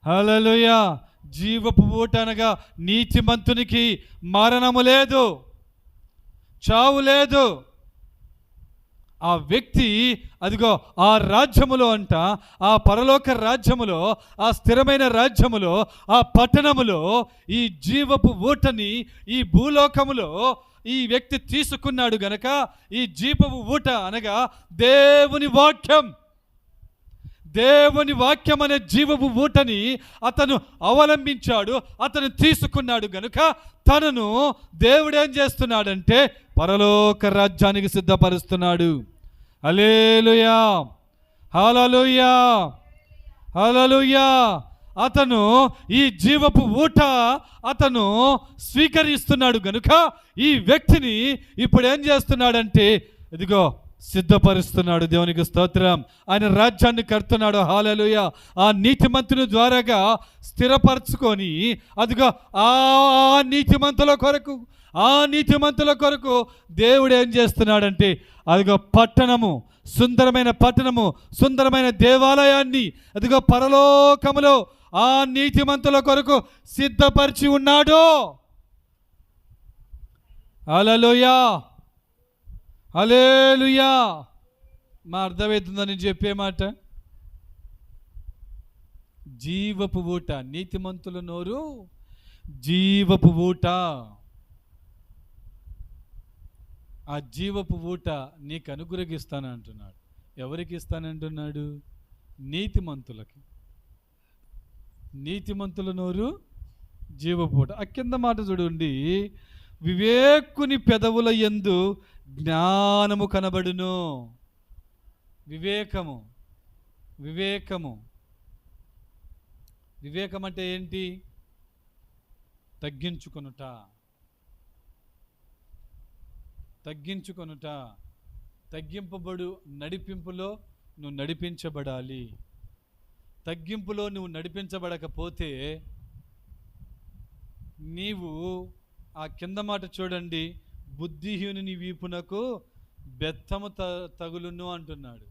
హల్లెలూయా. జీవపు ఊట అనగా నీతిమంతునికి మరణము లేదు, చావు లేదు. ఆ వ్యక్తి అదిగో ఆ రాజ్యములో అంట, ఆ పరలోక రాజ్యములో, ఆ స్థిరమైన రాజ్యములో, ఆ పట్టణములో ఈ జీవపు ఊటని ఈ భూలోకములో ఈ వ్యక్తి తీసుకున్నాడు గనక ఈ జీవపు ఊట అనగా దేవుని వాక్యం, దేవుని వాక్యం అనే జీవపు ఊటని అతను అవలంబించాడు, అతను తీసుకున్నాడు గనుక తనను దేవుడు ఏం చేస్తున్నాడంటే పరలోక రాజ్యానికి సిద్ధపరుస్తున్నాడు. హల్లెలూయా, హల్లెలూయా, హల్లెలూయా. అతను ఈ జీవపు ఊట అతను స్వీకరిస్తున్నాడు గనుక ఈ వ్యక్తిని ఇప్పుడు ఏం చేస్తున్నాడంటే ఇదిగో సిద్ధపరుస్తున్నాడు. దేవునికి స్తోత్రం. ఆయన రాజ్యాన్ని కడుతున్నాడు. హల్లెలూయా. ఆ నీతిమంతుని ద్వారాగా స్థిరపరచుకొని అదిగో ఆ నీతిమంతుల కొరకు దేవుడు ఏం చేస్తున్నాడంటే అదిగో పట్టణము, సుందరమైన పట్టణము, సుందరమైన దేవాలయాన్ని అదిగో పరలోకములో ఆ నీతిమంతుల కొరకు సిద్ధపరిచి ఉన్నాడు. హల్లెలూయా, హల్లెలూయా. మా అర్థమవుతుందని చెప్పే మాట, జీవపు ఊట, నీతిమంతుల నోరు జీవపు ఊట. ఆ జీవపు ఊట నీకు అనుగ్రహిస్తాను అంటున్నాడు. ఎవరికి ఇస్తానంటున్నాడు? నీతిమంతులకి. నీతిమంతుల నోరు జీవపు ఊట. ఆ కింద మాట చూడండి, వివేకుని పెదవుల యందు జ్ఞానము కనబడును. వివేకము, వివేకము, వివేకం అంటే ఏంటి? తగ్గించుకొనుట, తగ్గించుకొనుట. తగ్గింపబడు నడిపింపులో నువ్వు నడిపించబడాలి. తగ్గింపులో నువ్వు నడిపించబడకపోతే నీవు ఆ కింద మాట చూడండి, బుద్ధిహీనుని వీపునకు బెత్తము తగులును అంటున్నాడు.